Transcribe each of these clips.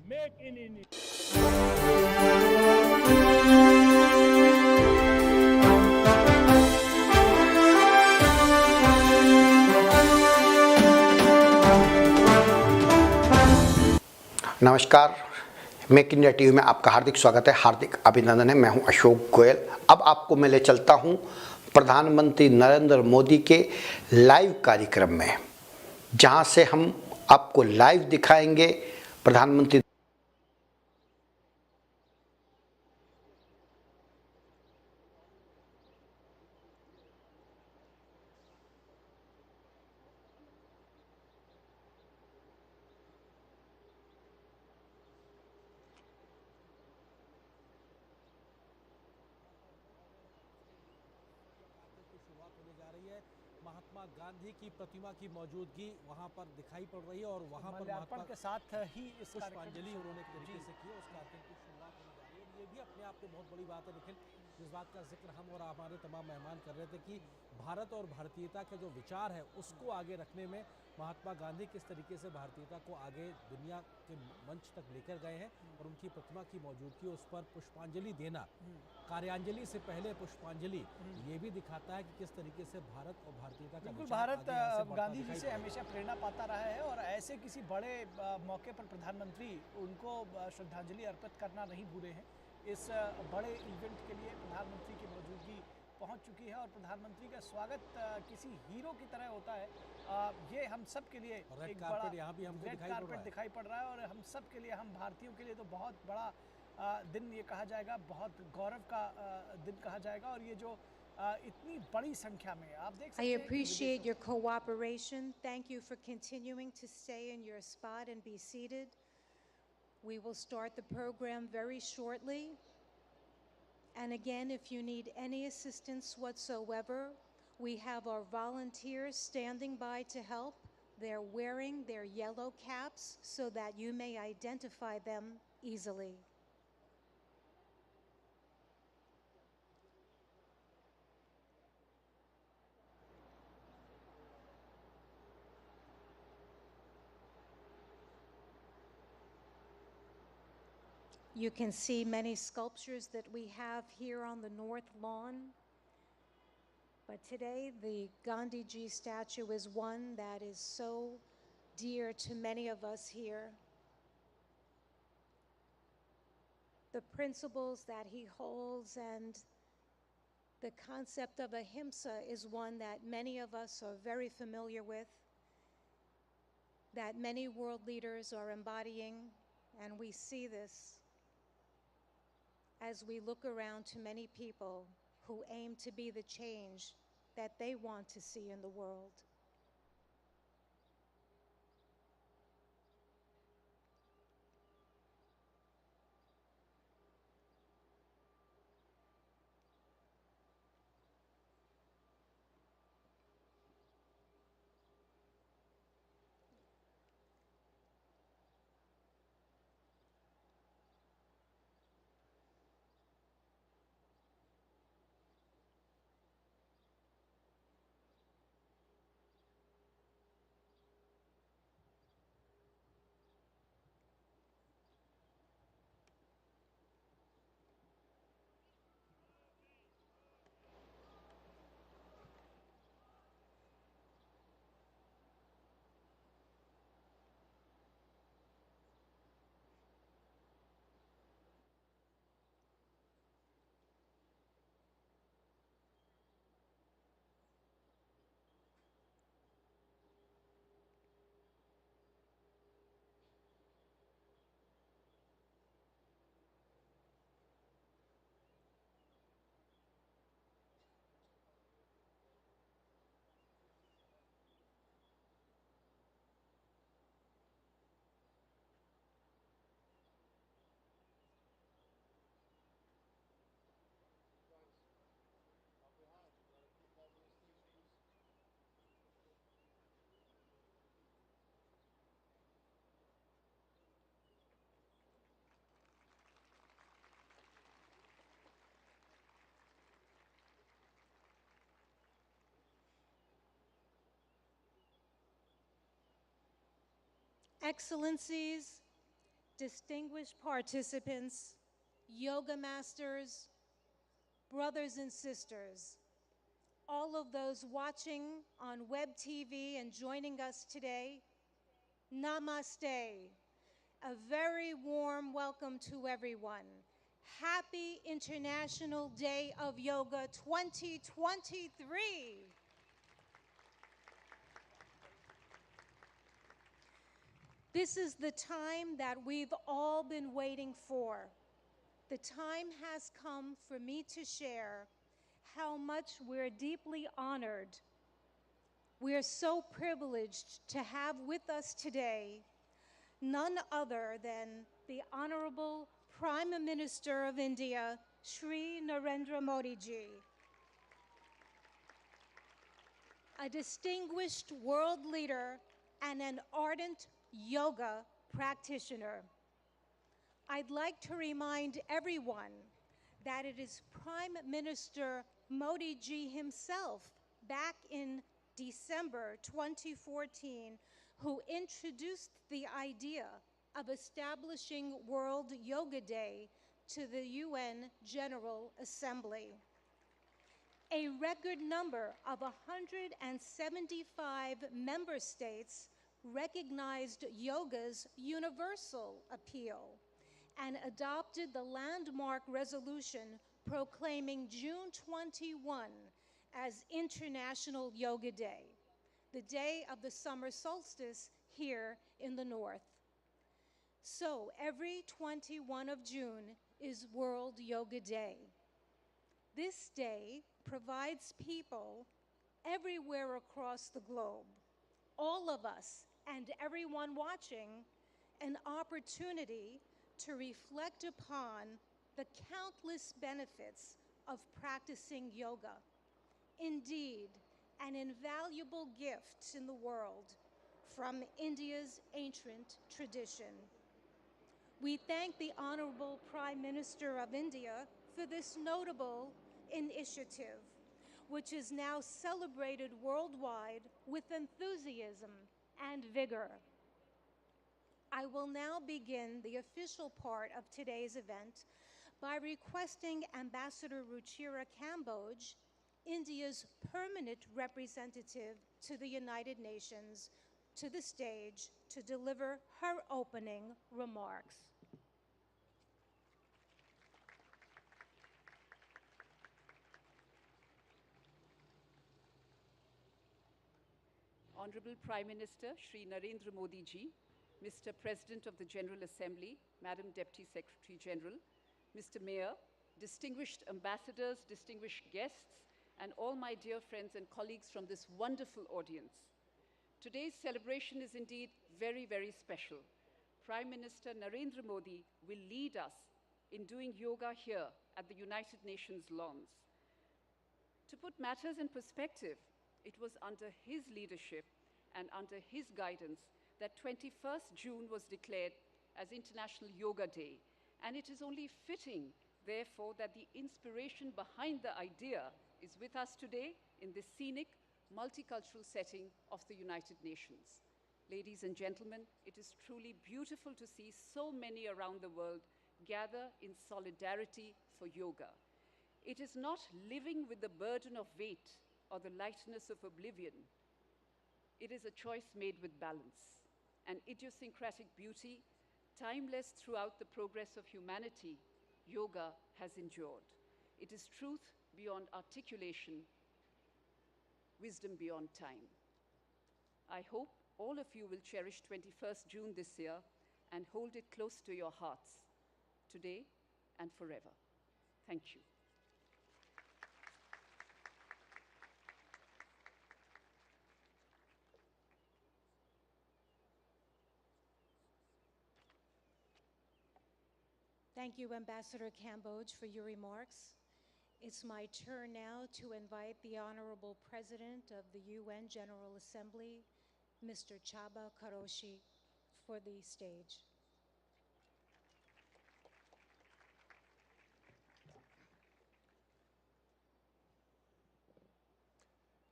Make in India. नमस्कार, make India TV में आपका हार्दिक स्वागत है, हार्दिक अभिनंदन है। मैं हूं अशोक गोयल। अब आपको मैं ले चलता हूं प्रधानमंत्री नरेंद्र मोदी के लाइव कार्यक्रम में, जहां से हम आपको लाइव दिखाएंगे प्रधानमंत्री महात्मा गांधी की प्रतिमा की मौजूदगी वहां पर दिखाई पड़ रही है और वहां पर महात्मा के साथ ही इस पुष्पांजलि उन्होंने एक तरीके से की। उस कार्यक्रम की शुरुआत होने जा रही है। ये भी अपने आप में बहुत बड़ी बात है, लेकिन जिस बात का जिक्र हम और हमारे तमाम मेहमान कर रहे थे कि भारत और भारतीयता के जो विचार है उसको आगे रखने में महात्मा गांधी किस तरीके से भारतीयता को आगे दुनिया के मंच तक लेकर गए हैं, और उनकी प्रतिमा की मौजूदगी, उस पर पुष्पांजलि देना, कार्यांजलि से पहले पुष्पांजलि, ये भी दिखाता है कि किस तरीके से भारत और भारतीयता का बिल्कुल भारत गांधी जी से हमेशा प्रेरणा पाता रहा है, और ऐसे किसी बड़े मौके पर प्रधानमंत्री उनको श्रद्धांजलि अर्पित करना नहीं भूले हैं। इस बड़े इवेंट के लिए प्रधानमंत्री की मौजूदगी पहुंच चुकी है और प्रधानमंत्री का स्वागत किसी हीरो की तरह होता है। ये हम सब के लिए एक बड़ा यहाँ भी हमको रेड कारपेट दिखाई पड़ रहा है, और हम सब के लिए, हम भारतीयों के लिए तो बहुत बड़ा दिन ये कहा जाएगा, बहुत गौरव का दिन कहा जाएगा। और ये जो इतनी बड़ी संख्या में आप देख सकते हैं। I appreciate your cooperation. Thank you for continuing to stay in your spot and be seated. We will start the program very shortly. And again, if you need any assistance whatsoever, we have our volunteers standing by to help. They're wearing their yellow caps so that you may identify them easily. You can see many sculptures that we have here on the North Lawn. But today, the Gandhi Ji statue is one that is so dear to many of us here. The principles that he holds and the concept of ahimsa is one that many of us are very familiar with, that many world leaders are embodying, and we see this as we look around to many people who aim to be the change that they want to see in the world. Excellencies, distinguished participants, yoga masters, brothers and sisters, all of those watching on web TV and joining us today, namaste. A very warm welcome to everyone. Happy International Day of Yoga 2023. This is the time that we've all been waiting for. The time has come for me to share how much we're deeply honored. We're so privileged to have with us today none other than the Honorable Prime Minister of India, Shri Narendra Modi ji, a distinguished world leader and an ardent yoga practitioner. I'd like to remind everyone that it is Prime Minister Modi ji himself back in December 2014 who introduced the idea of establishing World Yoga Day to the UN General Assembly. A record number of 175 member states recognized yoga's universal appeal and adopted the landmark resolution proclaiming June 21 as International Yoga Day, the day of the summer solstice here in the north. So every 21 of June is World Yoga Day. This day provides people everywhere across the globe, all of us and everyone watching, an opportunity to reflect upon the countless benefits of practicing yoga. Indeed, an invaluable gift in the world from India's ancient tradition. We thank the Honorable Prime Minister of India for this notable initiative, which is now celebrated worldwide with enthusiasm and vigor. I will now begin the official part of today's event by requesting Ambassador Ruchira Kamboj, India's permanent representative to the United Nations, to the stage to deliver her opening remarks. Honorable Prime Minister Shri Narendra Modi ji, Mr. President of the General Assembly, Madam Deputy Secretary General, Mr. Mayor, distinguished ambassadors, distinguished guests, and all my dear friends and colleagues from this wonderful audience. Today's celebration is indeed very, very special. Prime Minister Narendra Modi will lead us in doing yoga here at the United Nations lawns. To put matters in perspective, it was under his leadership and under his guidance that 21st June was declared as International Yoga Day. And it is only fitting, therefore, that the inspiration behind the idea is with us today in this scenic, multicultural setting of the United Nations. Ladies and gentlemen, it is truly beautiful to see so many around the world gather in solidarity for yoga. It is not living with the burden of weight or the lightness of oblivion. It is a choice made with balance, an idiosyncratic beauty, timeless throughout the progress of humanity. Yoga has endured. It is truth beyond articulation, wisdom beyond time. I hope all of you will cherish 21st June this year and hold it close to your hearts, today and forever. Thank you. Thank you, Ambassador Kamboj, for your remarks. It's my turn now to invite the Honorable President of the UN General Assembly, Mr. Chaba Karoshi, for the stage.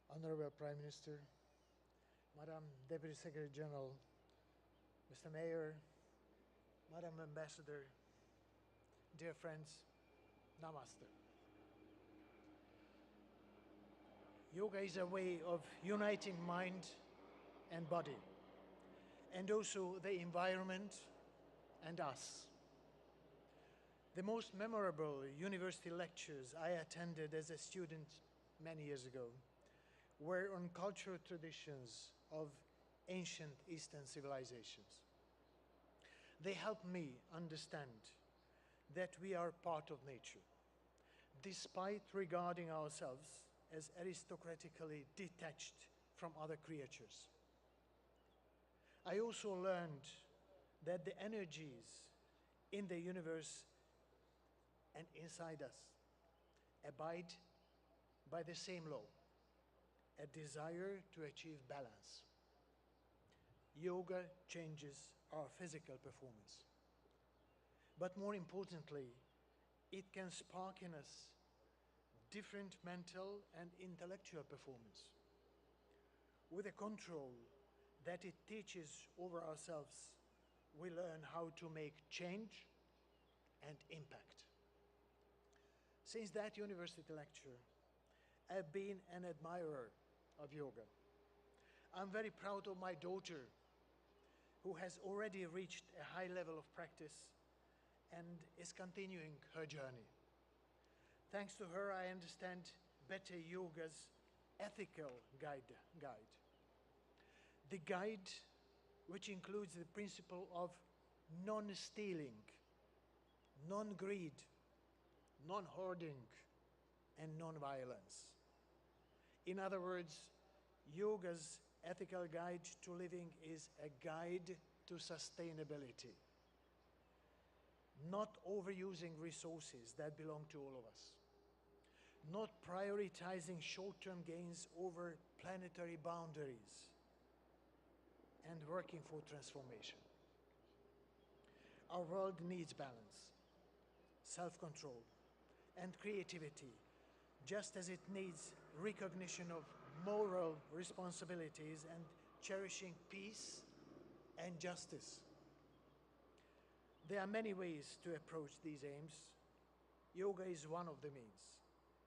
Honorable Prime Minister, Madam Deputy Secretary General, Mr. Mayor, Madam Ambassador, dear friends, Namaste. Yoga is a way of uniting mind and body, and also the environment and us. The most memorable university lectures I attended as a student many years ago were on cultural traditions of ancient Eastern civilizations. They helped me understand that we are part of nature, despite regarding ourselves as aristocratically detached from other creatures. I also learned that the energies in the universe and inside us abide by the same law, a desire to achieve balance. Yoga changes our physical performance, but more importantly, it can spark in us different mental and intellectual performance. With the control that it teaches over ourselves, we learn how to make change and impact. Since that university lecture, I've been an admirer of yoga. I'm very proud of my daughter, who has already reached a high level of practice and is continuing her journey. Thanks to her, I understand better yoga's ethical guide. The guide, which includes the principle of non-stealing, non-greed, non-hoarding, and non-violence. In other words, yoga's ethical guide to living is a guide to sustainability, not overusing resources that belong to all of us, not prioritizing short-term gains over planetary boundaries, and working for transformation. Our world needs balance, self-control, and creativity, just as it needs recognition of moral responsibilities and cherishing peace and justice. There are many ways to approach these aims. Yoga is one of the means,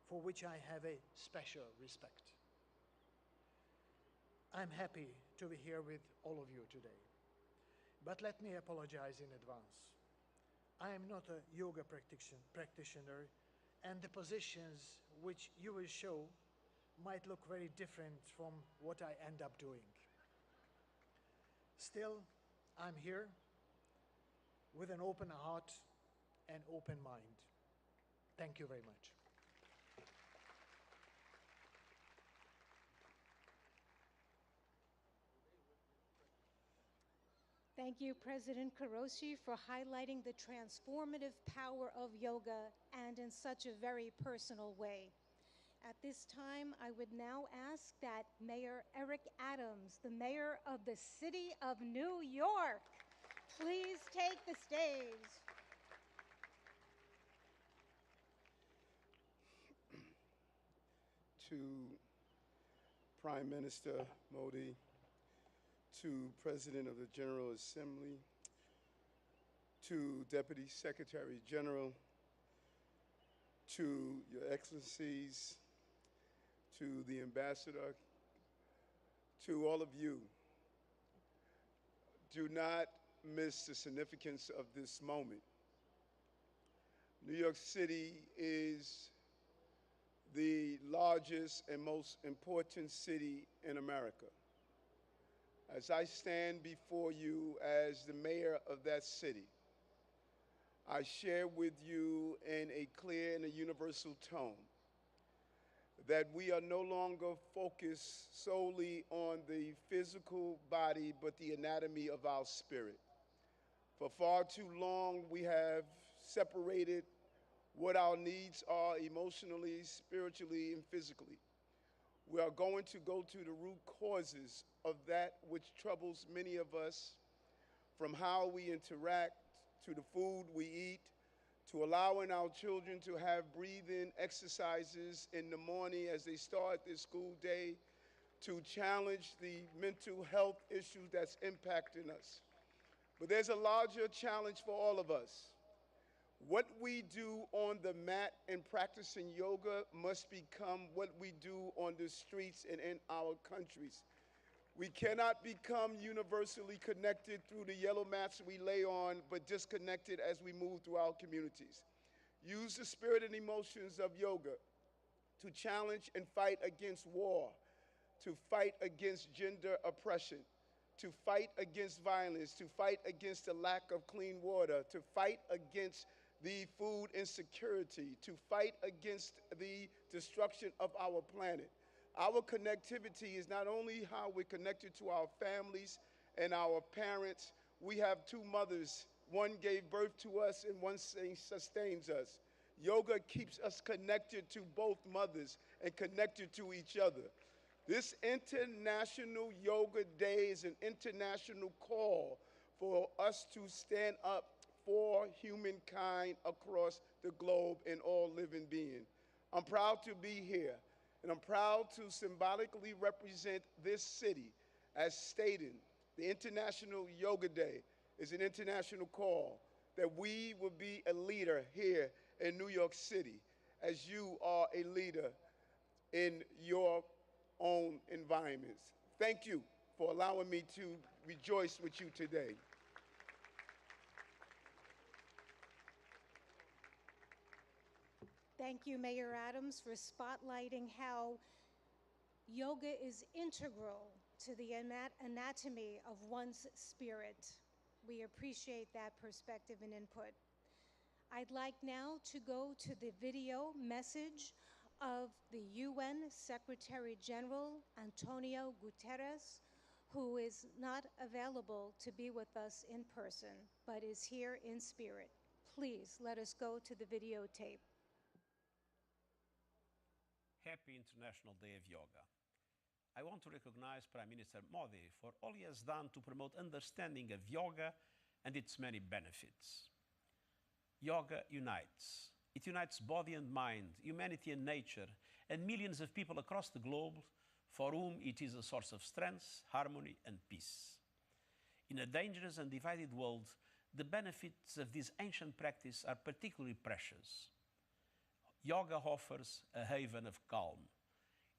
for which I have a special respect. I'm happy to be here with all of you today, but let me apologize in advance. I am not a yoga practitioner, and the positions which you will show might look very different from what I end up doing. Still, I'm here with an open heart and open mind. Thank you very much. Thank you, President Karoshi, for highlighting the transformative power of yoga and in such a very personal way. At this time, I would now ask that Mayor Eric Adams, the mayor of the city of New York, please take the stage. To Prime Minister Modi, to President of the General Assembly, to Deputy Secretary General, to Your Excellencies, to the Ambassador, to all of you, do not miss the significance of this moment. New York City is the largest and most important city in America. As I stand before you as the mayor of that city, I share with you in a clear and a universal tone that we are no longer focused solely on the physical body, but the anatomy of our spirit. For far too long, we have separated what our needs are emotionally, spiritually, and physically. We are going to go to the root causes of that which troubles many of us, from how we interact, to the food we eat, to allowing our children to have breathing exercises in the morning as they start their school day, to challenge the mental health issues that's impacting us. But there's a larger challenge for all of us. What we do on the mat in practicing yoga must become what we do on the streets and in our countries. We cannot become universally connected through the yellow mats we lay on, but disconnected as we move through our communities. Use the spirit and emotions of yoga to challenge and fight against war, to fight against gender oppression, to fight against violence, to fight against the lack of clean water, to fight against the food insecurity, to fight against the destruction of our planet. Our connectivity is not only how we're connected to our families and our parents. We have two mothers. One gave birth to us and one sustains us. Yoga keeps us connected to both mothers and connected to each other. This International Yoga Day is an international call for us to stand up for humankind across the globe and all living beings. I'm proud to be here, and I'm proud to symbolically represent this city as stated. The International Yoga Day is an international call that we will be a leader here in New York City, as you are a leader in your own environments. Thank you for allowing me to rejoice with you today. Thank you, Mayor Adams, for spotlighting how yoga is integral to the anatomy of one's spirit. We appreciate that perspective and input. I'd like now to go to the video message of the UN Secretary General Antonio Guterres, who is not available to be with us in person, but is here in spirit. Please let us go to the videotape. Happy International Day of Yoga. I want to recognize Prime Minister Modi for all he has done to promote understanding of yoga and its many benefits. Yoga unites. It unites body and mind, humanity and nature, and millions of people across the globe for whom it is a source of strength, harmony, and peace. In a dangerous and divided world, the benefits of this ancient practice are particularly precious. Yoga offers a haven of calm.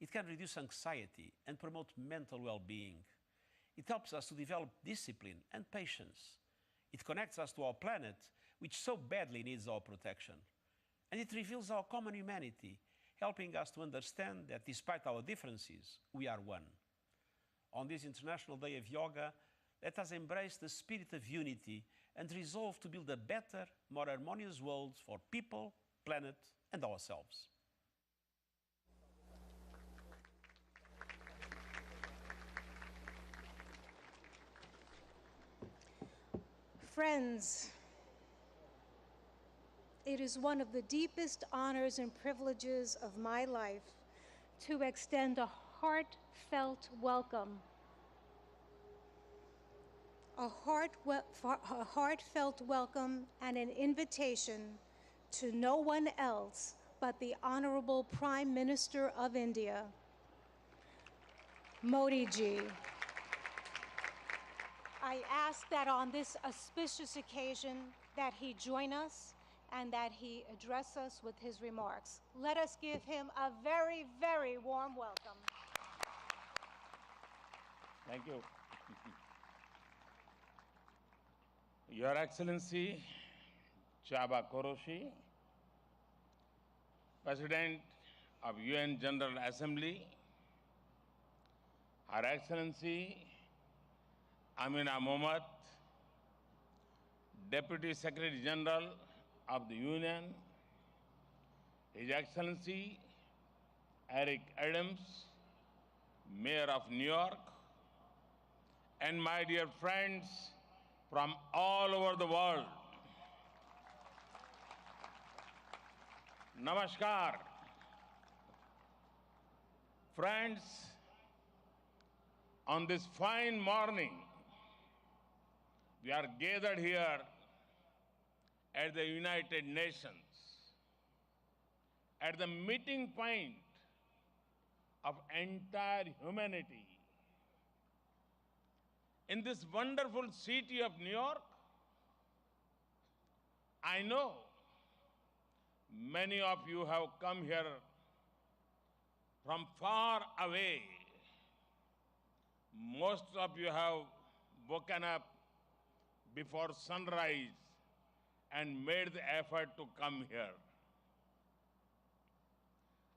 It can reduce anxiety and promote mental well-being. It helps us to develop discipline and patience. It connects us to our planet, which so badly needs our protection. And it reveals our common humanity, helping us to understand that despite our differences, we are one. On this International Day of Yoga, let us embrace the spirit of unity and resolve to build a better, more harmonious world for people, planet, and ourselves. Friends, it is one of the deepest honors and privileges of my life to extend a heartfelt welcome. A heartfelt welcome and an invitation to no one else but the Honorable Prime Minister of India, Modi ji. I ask that on this auspicious occasion that he join us and that he address us with his remarks. Let us give him a very, very warm welcome. Thank you. Your Excellency, Chaba Koroshi, President of UN General Assembly, Her Excellency Amina Mohammed, Deputy Secretary General of the Union, His Excellency Eric Adams, Mayor of New York, and my dear friends from all over the world. Namaskar. Friends, on this fine morning, we are gathered here at the United Nations, at the meeting point of entire humanity. In this wonderful city of New York, I know many of you have come here from far away. Most of you have woken up before sunrise and made the effort to come here.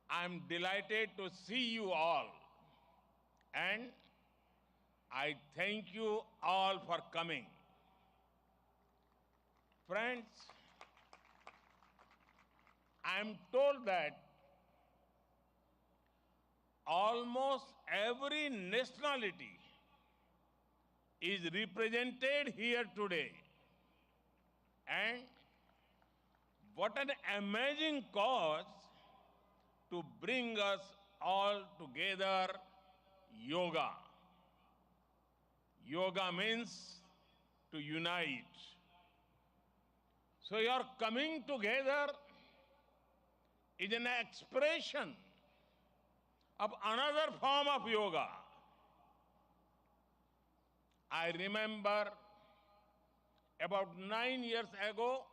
I'm delighted to see you all, and I thank you all for coming. Friends, I'm told that almost every nationality is represented here today. And what an amazing cause to bring us all together, yoga. Yoga means to unite. So your coming together is an expression of another form of yoga. I remember about 9 years ago,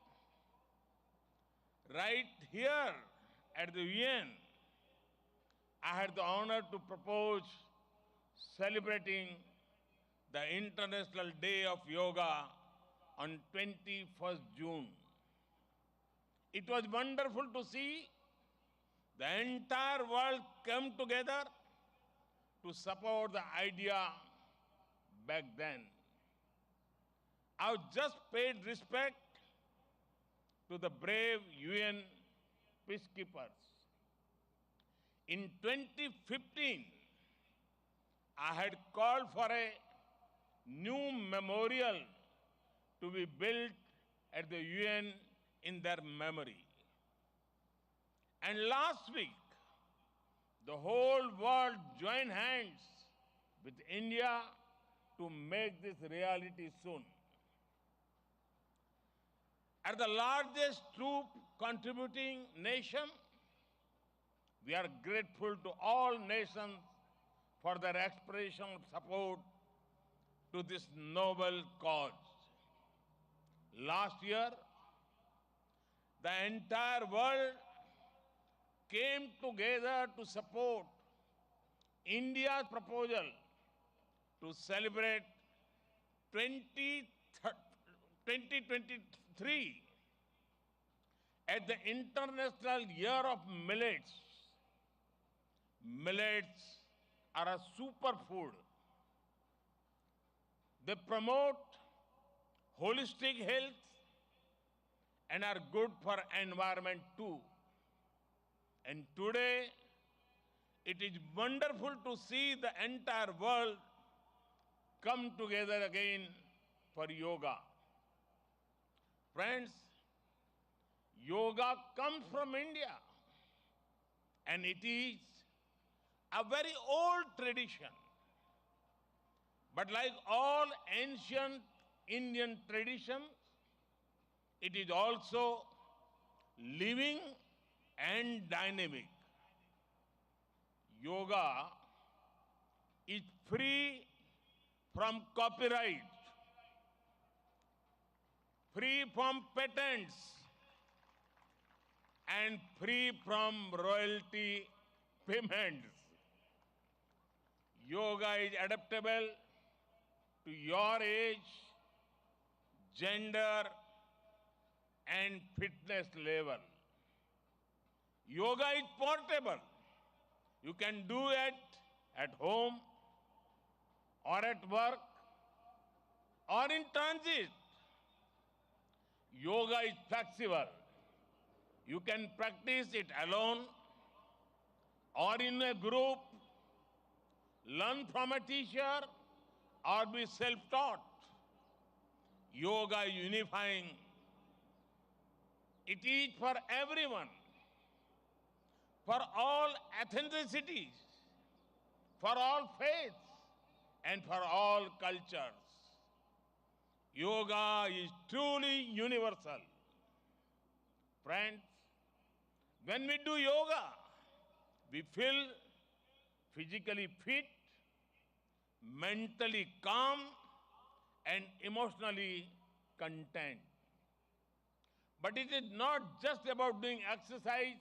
right here at the UN, I had the honor to propose celebrating the International Day of Yoga on 21st June. It was wonderful to see the entire world come together to support the idea back then. I've just paid respect to the brave UN peacekeepers. In 2015, I had called for a new memorial to be built at the UN in their memory. And last week, the whole world joined hands with India to make this reality soon. As the largest troop contributing nation, we are grateful to all nations for their expression of support to this noble cause. Last year, the entire world came together to support India's proposal to celebrate 2023 as the International Year of Millets. Millets are a superfood. They promote holistic health and are good for environment too. And today, it is wonderful to see the entire world come together again for yoga. Friends, yoga comes from India, and it is a very old tradition. But like all ancient Indian traditions, it is also living and dynamic. Yoga is free from copyright, free from patents, and free from royalty payments. Yoga is adaptable to your age, gender, and fitness level. Yoga is portable. You can do it at home, or at work, or in transit. Yoga is flexible. You can practice it alone or in a group, learn from a teacher, or be self-taught. Yoga is unifying. It is for everyone, for all ethnicities, for all faiths, and for all cultures. Yoga is truly universal. Friends, when we do yoga, we feel physically fit, mentally calm, and emotionally content. But it is not just about doing exercise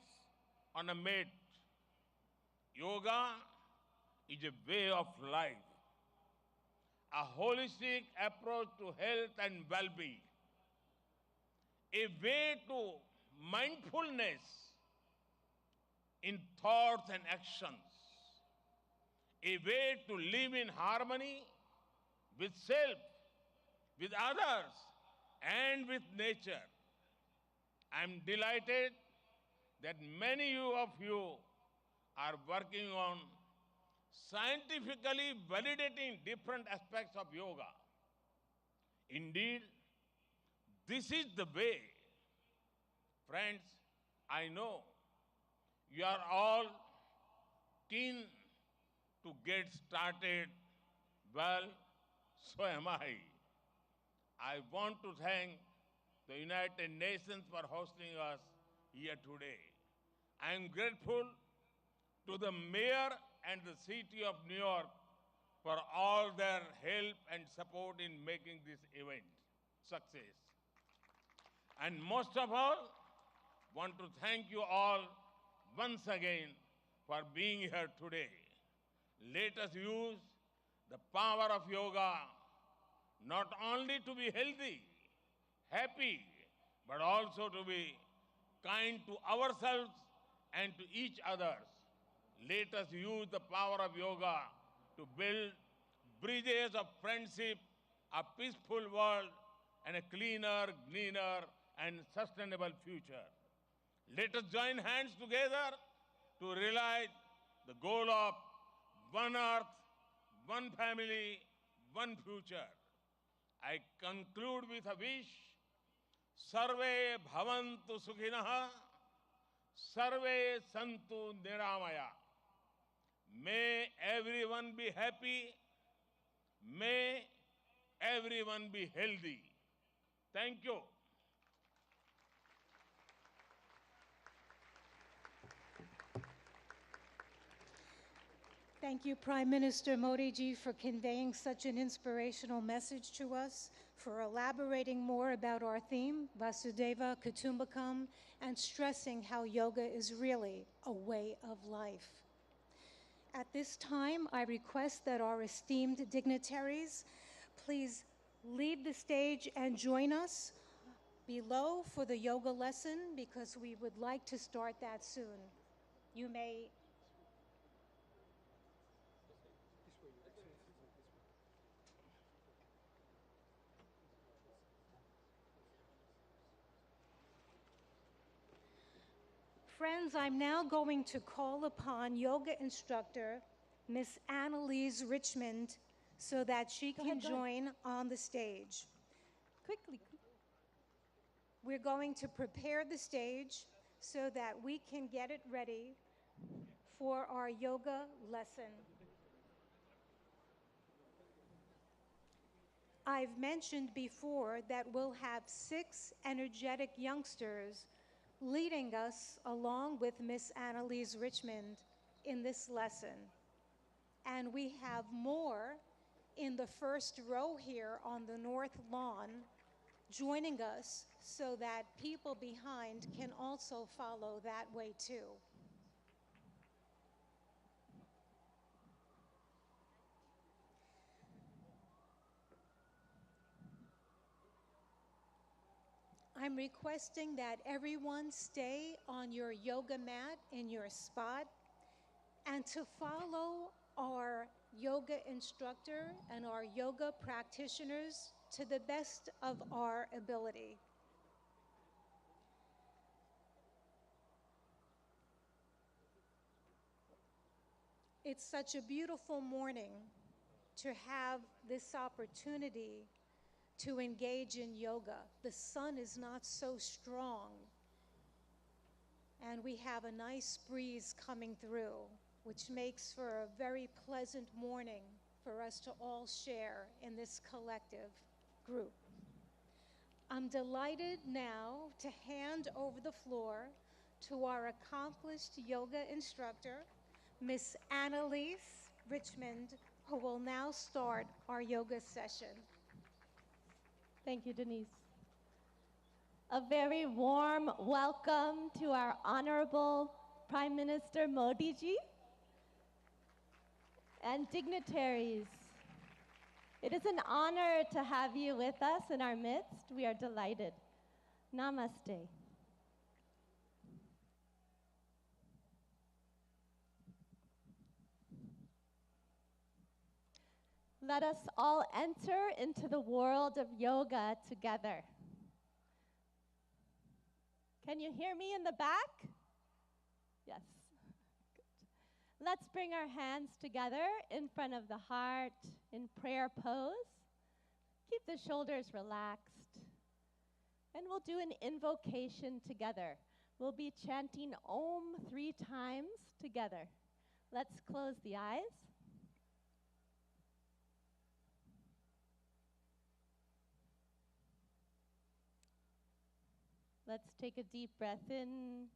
on a mat. Yoga is a way of life, a holistic approach to health and well-being, a way to mindfulness in thoughts and actions, a way to live in harmony with self, with others, and with nature. I'm delighted that many of you are working on scientifically validating different aspects of yoga. Indeed, this is the way. Friends, I know you are all keen to get started. Well, so am I. I want to thank the United Nations for hosting us here today. I am grateful to the mayor and the city of New York for all their help and support in making this event success. And most of all, want to thank you all once again for being here today. Let us use the power of yoga not only to be healthy, happy, but also to be kind to ourselves and to each other. Let us use the power of yoga to build bridges of friendship, a peaceful world, and a cleaner, greener, and sustainable future. Let us join hands together to realize the goal of one earth, one family, one future. I conclude with a wish. Sarve bhavantu sukhinah, sarve santu niramaya. May everyone be happy. May everyone be healthy. Thank you. Thank you, Prime Minister Modi ji, for conveying such an inspirational message to us, for elaborating more about our theme, Vasudhaiva Kutumbakam, and stressing how yoga is really a way of life. At this time, I request that our esteemed dignitaries please leave the stage and join us below for the yoga lesson, because we would like to start that soon. You may Friends, I'm now going to call upon yoga instructor Miss Annalise Richmond so that she can join on the stage. Quickly. We're going to prepare the stage so that we can get it ready for our yoga lesson. I've mentioned before that we'll have 6 energetic youngsters leading us along with Miss Annalise Richmond in this lesson. And we have more in the first row here on the north lawn joining us so that people behind can also follow that way too. I'm requesting that everyone stay on your yoga mat in your spot and to follow our yoga instructor and our yoga practitioners to the best of our ability. It's such a beautiful morning to have this opportunity to engage in yoga. The sun is not so strong, and we have a nice breeze coming through, which makes for a very pleasant morning for us to all share in this collective group. I'm delighted now to hand over the floor to our accomplished yoga instructor, Miss Annalise Richmond, who will now start our yoga session. Thank you, Denise. A very warm welcome to our Honorable Prime Minister Modi ji and dignitaries. It is an honor to have you with us in our midst. We are delighted. Namaste. Let us all enter into the world of yoga together. Can you hear me in the back? Yes. Good. Let's bring our hands together in front of the heart in prayer pose. Keep the shoulders relaxed. And we'll do an invocation together. We'll be chanting Om 3 times together. Let's close the eyes. Let's take a deep breath in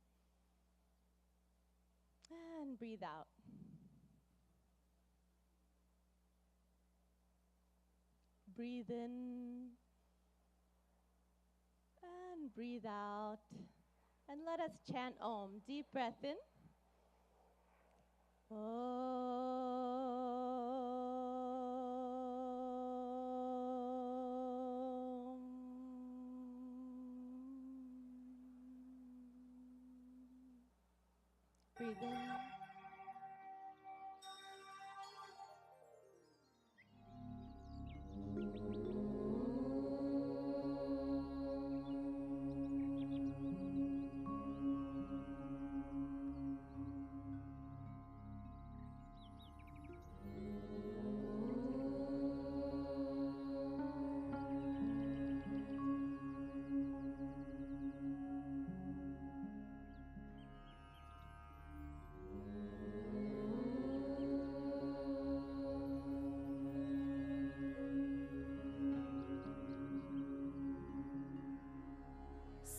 and breathe out. Breathe in and breathe out. And let us chant Om. Deep breath in. Breathe in.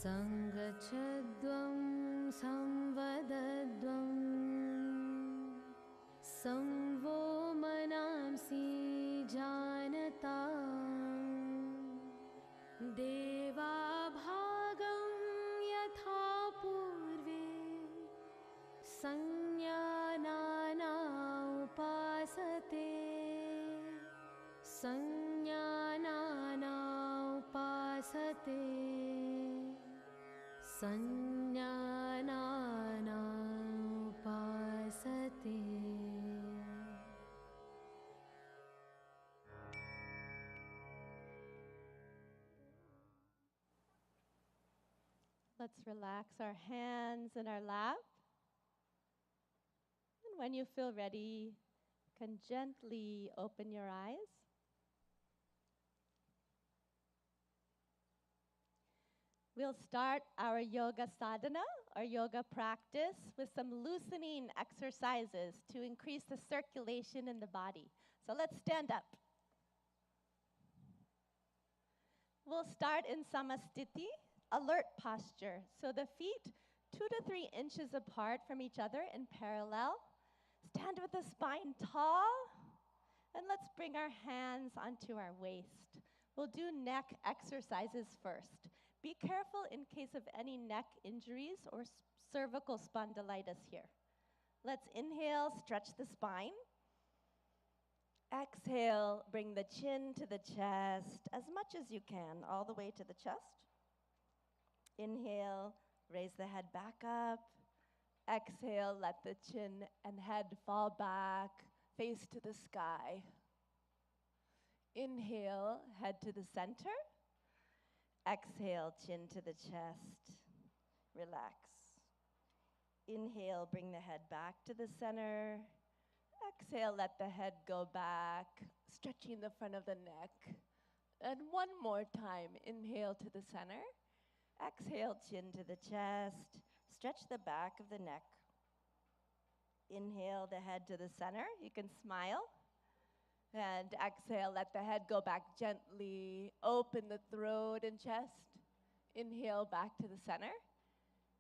Sangachadvam samvadadvam samvo manamsi janatam deva bhagam yatha purve sanyanana upasate sanyanana upasate Sanyanana upasate. Let's relax our hands in our lap. And when you feel ready, you can gently open your eyes. We'll start our yoga sadhana, our yoga practice, with some loosening exercises to increase the circulation in the body. So let's stand up. We'll start in Samastiti, alert posture. So the feet 2 to 3 inches apart from each other in parallel. Stand with the spine tall. And let's bring our hands onto our waist. We'll do neck exercises first. Be careful in case of any neck injuries or cervical spondylitis here. Let's inhale, stretch the spine. Exhale, bring the chin to the chest as much as you can, all the way to the chest. Inhale, raise the head back up. Exhale, let the chin and head fall back, face to the sky. Inhale, head to the center. Exhale, chin to the chest. Relax. Inhale, bring the head back to the center. Exhale, let the head go back, stretching the front of the neck. And one more time, inhale to the center. Exhale, chin to the chest. Stretch the back of the neck. Inhale the head to the center. You can smile. And exhale, let the head go back gently. Open the throat and chest. Inhale back to the center.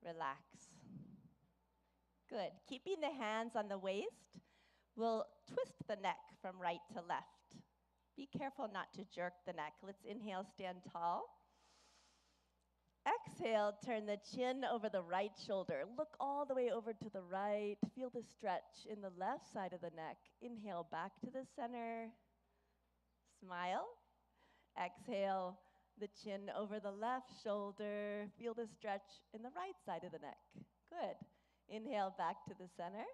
Relax. Good. Keeping the hands on the waist, we'll twist the neck from right to left. Be careful not to jerk the neck. Let's inhale, stand tall. Exhale. exhale, turn the chin over the right shoulder. Look all the way over to the right. Feel the stretch in the left side of the neck. Inhale, back to the center. Smile. Exhale, the chin over the left shoulder. Feel the stretch in the right side of the neck. Good. Inhale, back to the center.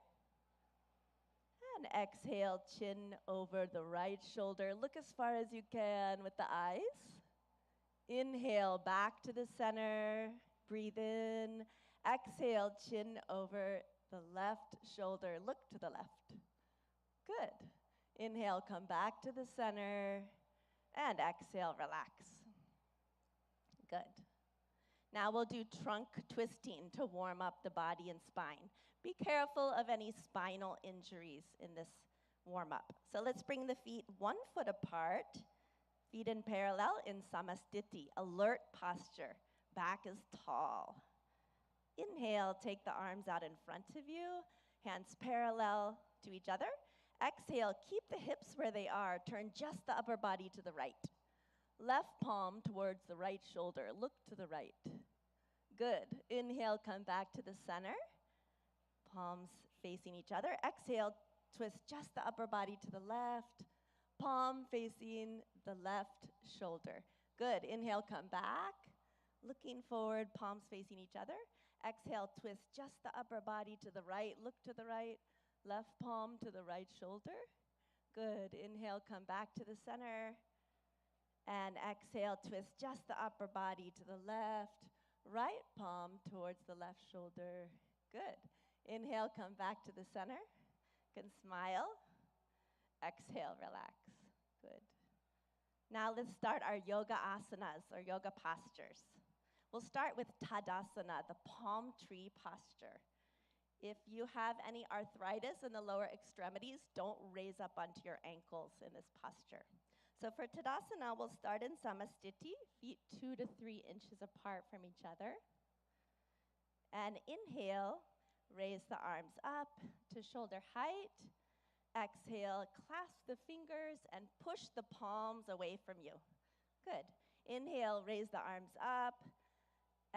And exhale, chin over the right shoulder. Look as far as you can with the eyes. Inhale, back to the center. Breathe in. Exhale, chin over the left shoulder. Look to the left. Good. Inhale, come back to the center. And exhale, relax. Good. Now we'll do trunk twisting to warm up the body and spine. Be careful of any spinal injuries in this warm-up. So let's bring the feet 1 foot apart, feet in parallel in Samastiti, alert posture. Back is tall. Inhale, take the arms out in front of you, hands parallel to each other. Exhale, keep the hips where they are. Turn just the upper body to the right. Left palm towards the right shoulder. Look to the right. Good. Inhale, come back to the center. Palms facing each other. Exhale, twist just the upper body to the left. Palm facing the left shoulder. Good. Inhale, come back. Looking forward, palms facing each other. Exhale, twist just the upper body to the right. Look to the right. Left palm to the right shoulder. Good. Inhale, come back to the center. And exhale, twist just the upper body to the left. Right palm towards the left shoulder. Good. Inhale, come back to the center. You can smile. Exhale, relax. Good. Now let's start our yoga asanas, or yoga postures. We'll start with Tadasana, the palm tree posture. If you have any arthritis in the lower extremities, don't raise up onto your ankles in this posture. So for Tadasana, we'll start in Samastiti, feet 2 to 3 inches apart from each other. And inhale, raise the arms up to shoulder height. Exhale, clasp the fingers and push the palms away from you. Good. Inhale, raise the arms up.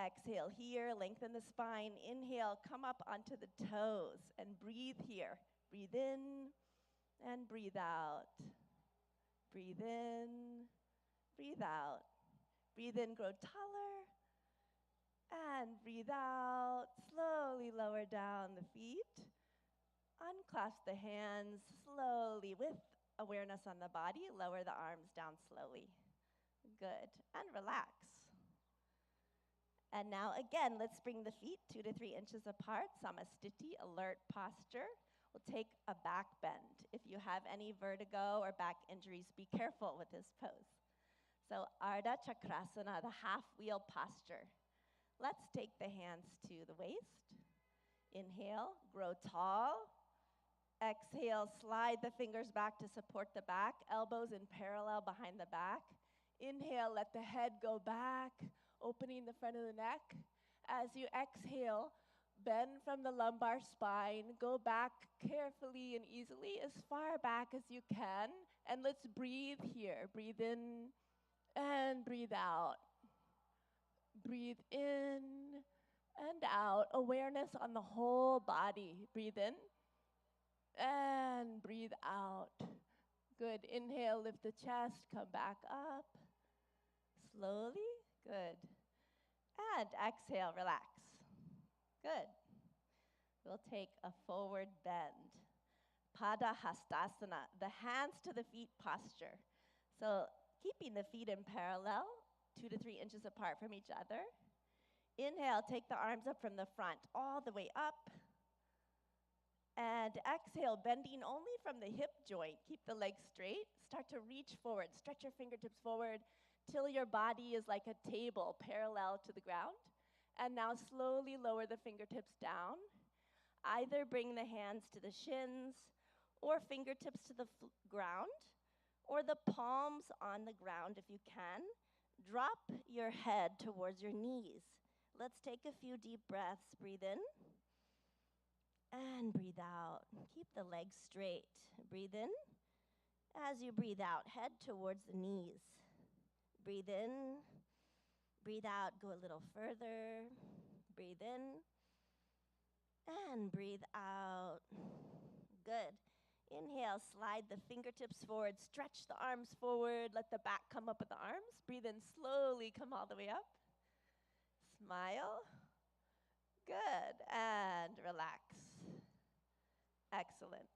Exhale here, lengthen the spine. Inhale, come up onto the toes and breathe here. Breathe in and breathe out. Breathe in, breathe out. Breathe in, grow taller. And breathe out. Slowly lower down the feet. Unclasp the hands slowly with awareness on the body. Lower the arms down slowly. Good. And relax. And now again, let's bring the feet 2 to 3 inches apart. Samastiti, alert posture. We'll take a back bend. If you have any vertigo or back injuries, be careful with this pose. So Ardha Chakrasana, the half wheel posture. Let's take the hands to the waist. Inhale, grow tall. Exhale, slide the fingers back to support the back, elbows in parallel behind the back. Inhale, let the head go back, opening the front of the neck. As you exhale, bend from the lumbar spine, go back carefully and easily as far back as you can, and let's breathe here. Breathe in and breathe out. Breathe in and out. Awareness on the whole body. Breathe in and breathe out. Good. Inhale, lift the chest, come back up. Slowly. Good. And exhale, relax. Good. We'll take a forward bend. Pada Hastasana, the hands to the feet posture. So keeping the feet in parallel, 2 to 3 inches apart from each other. Inhale, take the arms up from the front, all the way up. And exhale, bending only from the hip joint. Keep the legs straight. Start to reach forward. Stretch your fingertips forward till your body is like a table parallel to the ground. And now slowly lower the fingertips down. Either bring the hands to the shins or fingertips to the ground, or the palms on the ground if you can. Drop your head towards your knees. Let's take a few deep breaths. Breathe in and breathe out. Keep the legs straight. Breathe in. As you breathe out, head towards the knees. Breathe in. Breathe out. Go a little further. Breathe in and breathe out. Good. Inhale, slide the fingertips forward, stretch the arms forward, let the back come up with the arms. Breathe in slowly, come all the way up. Smile. Good. And relax. Excellent.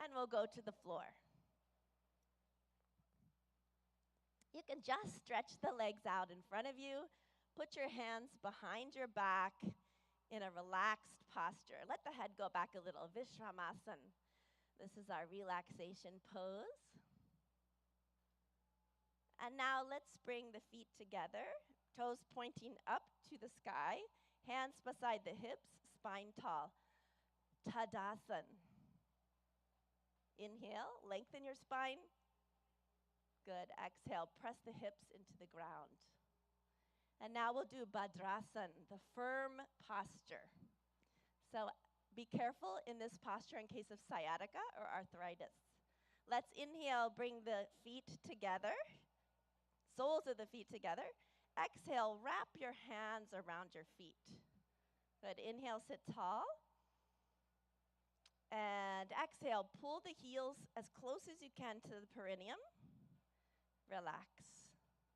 And we'll go to the floor. You can just stretch the legs out in front of you. Put your hands behind your back in a relaxed posture. Let the head go back a little. Vishramasana. This is our relaxation pose. And now let's bring the feet together, toes pointing up to the sky, hands beside the hips, spine tall. Tadasana. Inhale, lengthen your spine. Good. Exhale, press the hips into the ground. And now we'll do Bhadrasana, the firm posture. So be careful in this posture in case of sciatica or arthritis. Let's inhale, bring the feet together, soles of the feet together. Exhale, wrap your hands around your feet. Good. Inhale, sit tall. And exhale, pull the heels as close as you can to the perineum. Relax.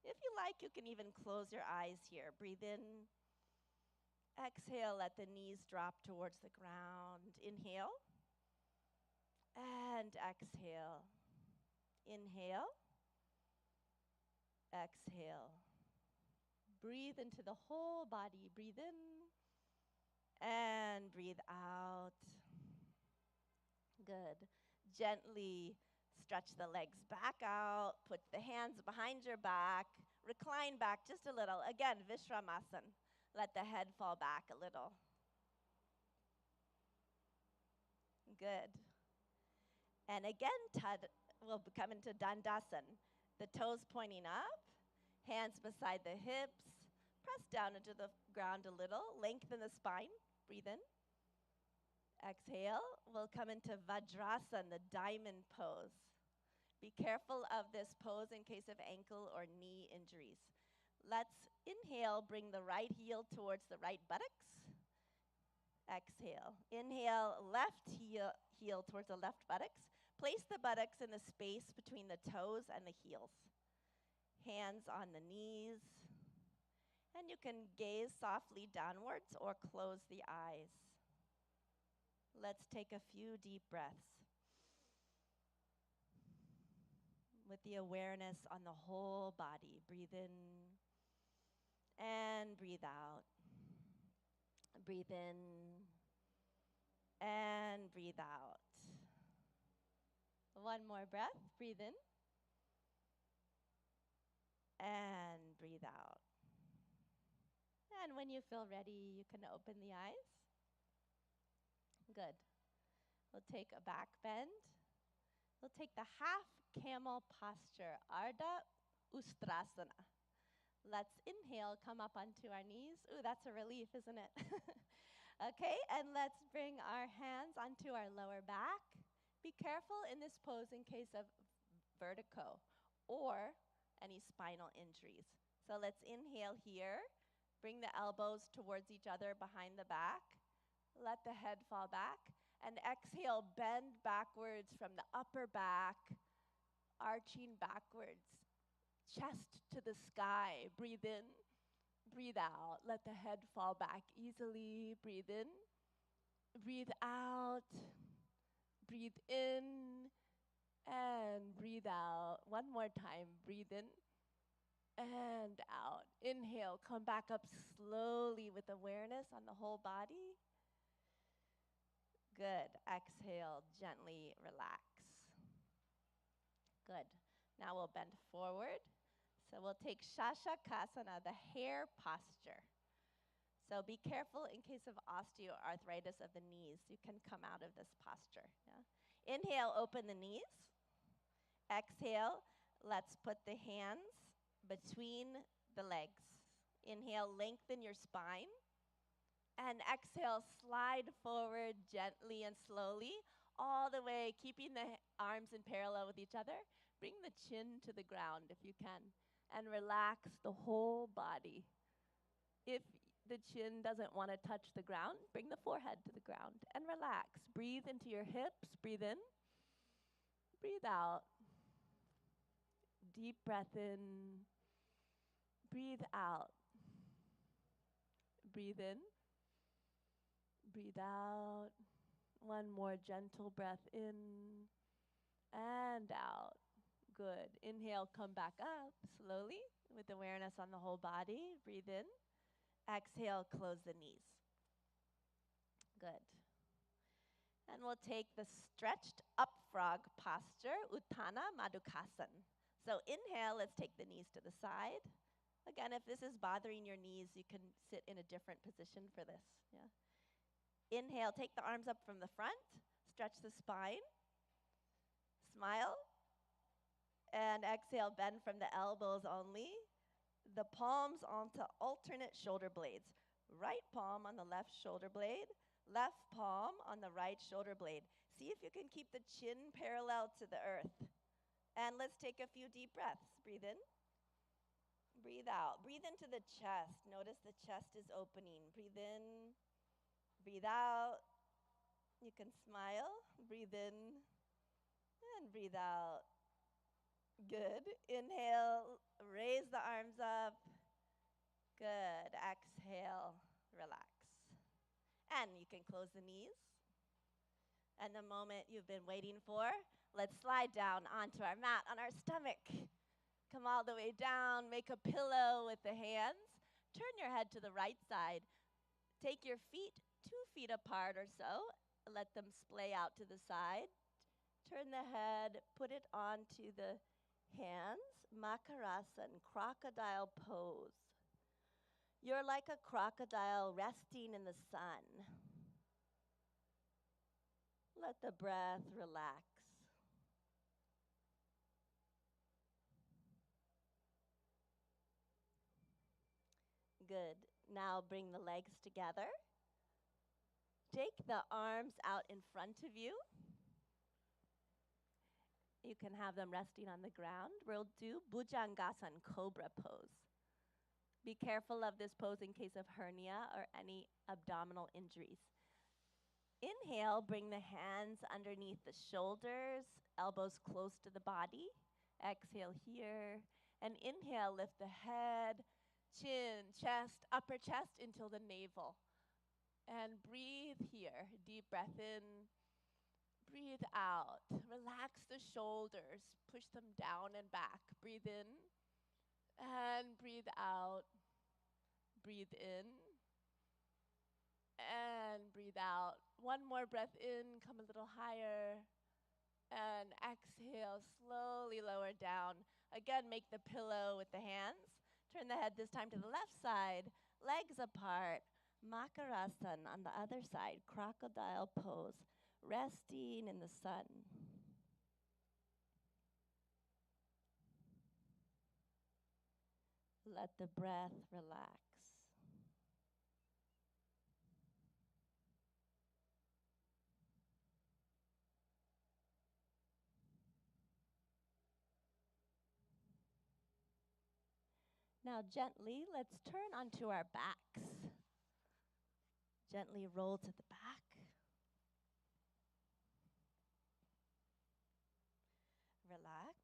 If you like, you can even close your eyes here. Breathe in. Exhale, let the knees drop towards the ground. Inhale. And exhale. Inhale. Exhale. Breathe into the whole body. Breathe in. And breathe out. Good. Gently stretch the legs back out. Put the hands behind your back. Recline back just a little. Again, Vishramasana. Let the head fall back a little. Good. And again, we'll come into Dandasana. The toes pointing up, hands beside the hips. Press down into the ground a little. Lengthen the spine. Breathe in. Exhale. We'll come into Vajrasana, the diamond pose. Be careful of this pose in case of ankle or knee injuries. Let's inhale, bring the right heel towards the right buttocks. Exhale. Inhale, left heel towards the left buttocks. Place the buttocks in the space between the toes and the heels. Hands on the knees. And you can gaze softly downwards or close the eyes. Let's take a few deep breaths with the awareness on the whole body. Breathe in and breathe out. Breathe in and breathe out. One more breath. Breathe in and breathe out. And when you feel ready, you can open the eyes. Good. We'll take a back bend. We'll take the half camel posture, Ardha Ustrasana. Let's inhale, come up onto our knees. Ooh, that's a relief, isn't it? Okay, and let's bring our hands onto our lower back. Be careful in this pose in case of vertigo or any spinal injuries. So let's inhale here. Bring the elbows towards each other behind the back. Let the head fall back. And exhale, bend backwards from the upper back, arching backwards, chest to the sky. Breathe in, breathe out. Let the head fall back easily. Breathe in, breathe out. Breathe in and breathe out. One more time. Breathe in and out. Inhale, come back up slowly with awareness on the whole body. Good. Exhale, gently relax. Good. Now we'll bend forward. So we'll take Shashakasana, the hare posture. So be careful in case of osteoarthritis of the knees. You can come out of this posture. Yeah? Inhale, open the knees. Exhale, let's put the hands between the legs. Inhale, lengthen your spine. And exhale, slide forward gently and slowly, all the way, keeping the arms in parallel with each other. Bring the chin to the ground if you can, and relax the whole body. If the chin doesn't want to touch the ground, bring the forehead to the ground and relax. Breathe into your hips, breathe in, breathe out. Deep breath in, breathe out. Breathe in, breathe out. One more gentle breath in and out. Good. Inhale, come back up slowly with awareness on the whole body. Breathe in. Exhale, close the knees. Good. And we'll take the stretched up frog posture, Uttana Madhukasana. So inhale, let's take the knees to the side. Again, if this is bothering your knees, you can sit in a different position for this. Yeah. Inhale, take the arms up from the front, stretch the spine, smile, and exhale, bend from the elbows only. The palms onto alternate shoulder blades. Right palm on the left shoulder blade, left palm on the right shoulder blade. See if you can keep the chin parallel to the earth. And let's take a few deep breaths. Breathe in. Breathe out. Breathe into the chest. Notice the chest is opening. Breathe in. Breathe out. You can smile. Breathe in. And breathe out. Good. Inhale. Raise the arms up. Good. Exhale. Relax. And you can close the knees. And the moment you've been waiting for, let's slide down onto our mat on our stomach. Come all the way down, make a pillow with the hands. Turn your head to the right side. Take your feet 2 feet apart or so. Let them splay out to the side. Turn the head, put it onto the hands. Makarasana, crocodile pose. You're like a crocodile resting in the sun. Let the breath relax. Good. Now bring the legs together. Take the arms out in front of you. You can have them resting on the ground. We'll do Bhujangasana, cobra pose. Be careful of this pose in case of hernia or any abdominal injuries. Inhale, bring the hands underneath the shoulders, elbows close to the body. Exhale here. And inhale, lift the head, chin, chest, upper chest until the navel. And breathe here. Deep breath in. Breathe out. Relax the shoulders. Push them down and back. Breathe in. And breathe out. Breathe in. And breathe out. One more breath in. Come a little higher. And exhale. Slowly lower down. Again, make the pillow with the hands. Turn the head this time to the left side. Legs apart. Makarasana on the other side. Crocodile pose. Resting in the sun. Let the breath relax. Now gently, let's turn onto our backs. Gently roll to the back. Relax.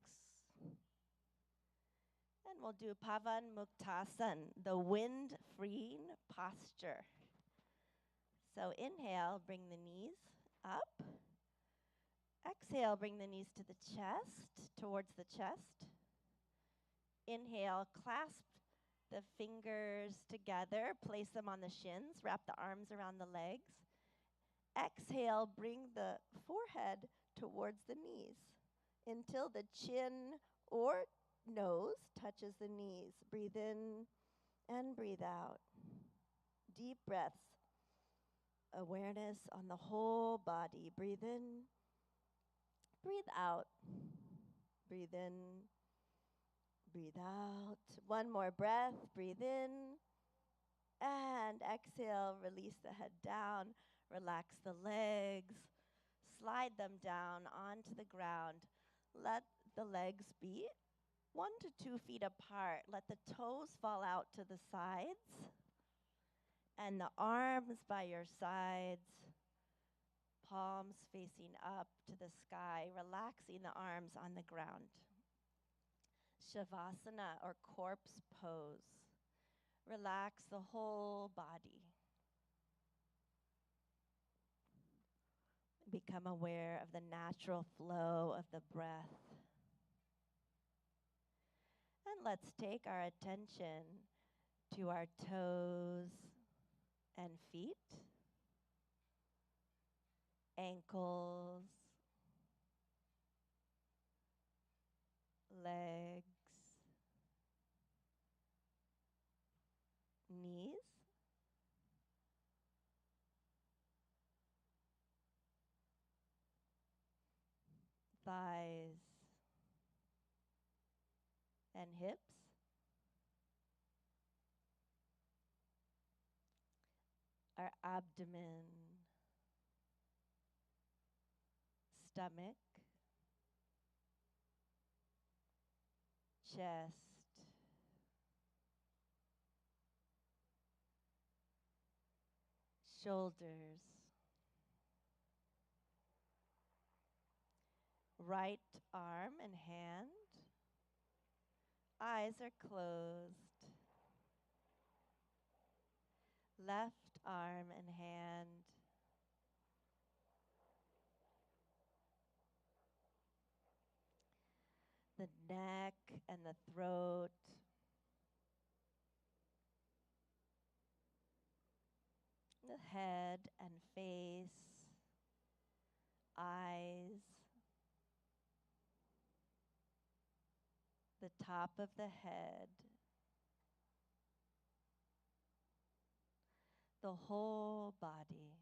And we'll do Pavan Muktasana, the wind-freeing posture. So inhale, bring the knees up. Exhale, bring the knees to the chest, towards the chest. Inhale, clasp the fingers together, place them on the shins, wrap the arms around the legs. Exhale, bring the forehead towards the knees until the chin or nose touches the knees. Breathe in and breathe out. Deep breaths. Awareness on the whole body. Breathe in. Breathe out. Breathe in. Breathe out. One more breath. Breathe in. And exhale. Release the head down. Relax the legs. Slide them down onto the ground. Let the legs be 1 to 2 feet apart. Let the toes fall out to the sides. And the arms by your sides, palms facing up to the sky, relaxing the arms on the ground. Shavasana, or corpse pose. Relax the whole body. Become aware of the natural flow of the breath. And let's take our attention to our toes and feet, ankles, legs, knees, thighs, and hips, our abdomen, stomach, chest, shoulders, right arm and hand, eyes are closed, left arm and hand, the neck and the throat, the head and face, eyes, the top of the head, the whole body,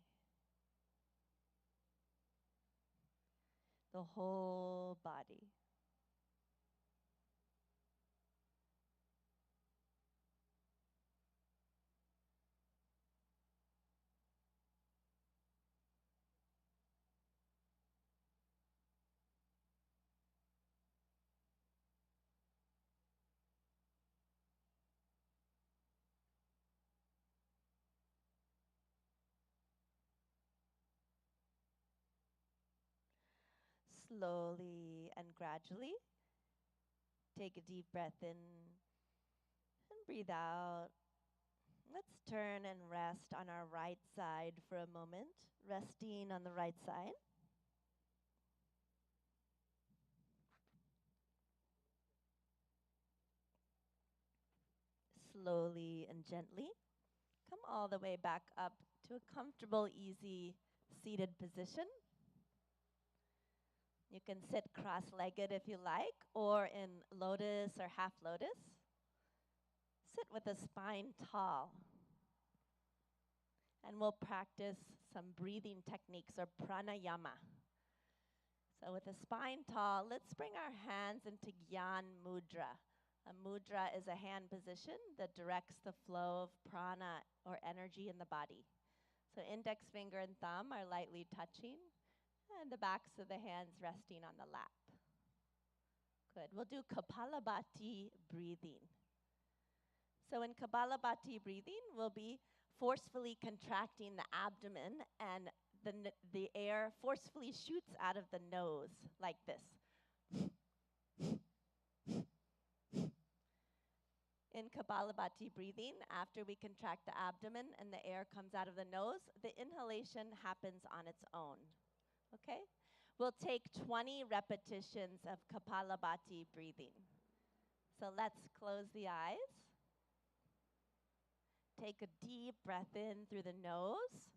the whole body. Slowly and gradually, take a deep breath in and breathe out. Let's turn and rest on our right side for a moment, resting on the right side. Slowly and gently, come all the way back up to a comfortable, easy seated position. You can sit cross-legged if you like, or in lotus or half lotus. Sit with the spine tall. And we'll practice some breathing techniques, or pranayama. So with the spine tall, let's bring our hands into Gyan Mudra. A mudra is a hand position that directs the flow of prana, or energy, in the body. So index finger and thumb are lightly touching, and the backs of the hands resting on the lap. Good. We'll do Kapalabhati breathing. So in Kapalabhati breathing, we'll be forcefully contracting the abdomen, and the air forcefully shoots out of the nose like this. In Kapalabhati breathing, after we contract the abdomen and the air comes out of the nose, the inhalation happens on its own. Okay? We'll take 20 repetitions of Kapalabhati breathing. So let's close the eyes. Take a deep breath in through the nose.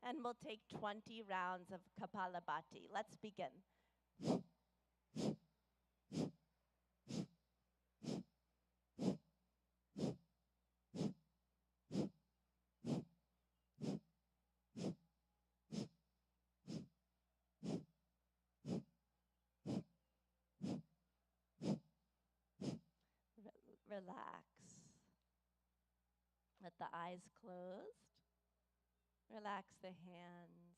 And we'll take 20 rounds of Kapalabhati. Let's begin. Relax. Let the eyes closed. Relax the hands.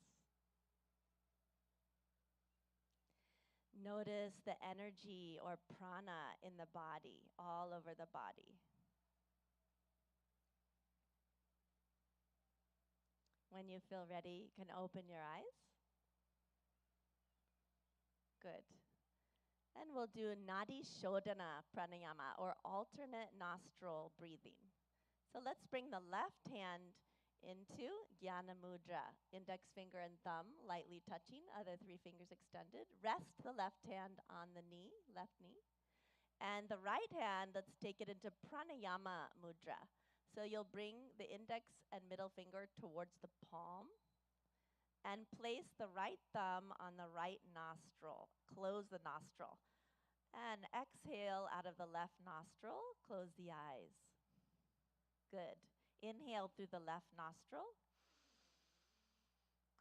Notice the energy, or prana, in the body, all over the body. When you feel ready, you can open your eyes. Good. And we'll do Nadi Shodhana Pranayama, or alternate nostril breathing. So let's bring the left hand into Jnana Mudra, index finger and thumb lightly touching, other 3 fingers extended. Rest the left hand on the knee, left knee. And the right hand, let's take it into Pranayama Mudra. So you'll bring the index and middle finger towards the palm and place the right thumb on the right nostril. Close the nostril. And exhale out of the left nostril, close the eyes. Good. Inhale through the left nostril.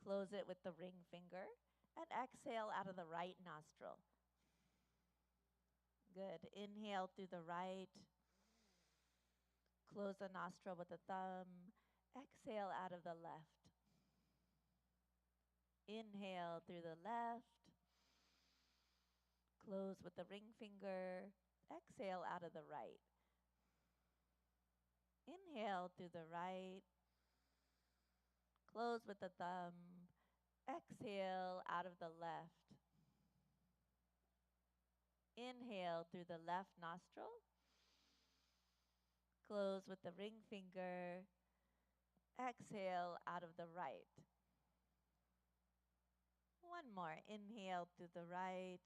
Close it with the ring finger. And exhale out of the right nostril. Good. Inhale through the right. Close the nostril with the thumb. Exhale out of the left. Inhale through the left. Close with the ring finger. Exhale out of the right. Inhale through the right. Close with the thumb. Exhale out of the left. Inhale through the left nostril. Close with the ring finger. Exhale out of the right. One more. Inhale through the right.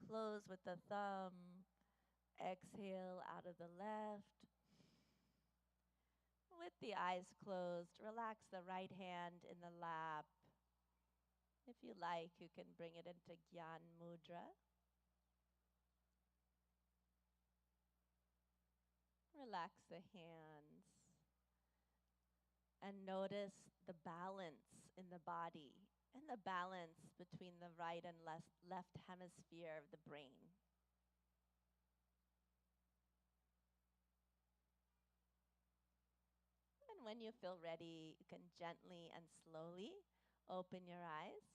Close with the thumb. Exhale out of the left. With the eyes closed, relax the right hand in the lap. If you like, you can bring it into Gyan Mudra. Relax the hands. And notice the balance in the body and the balance between the right and left hemisphere of the brain. And when you feel ready, you can gently and slowly open your eyes.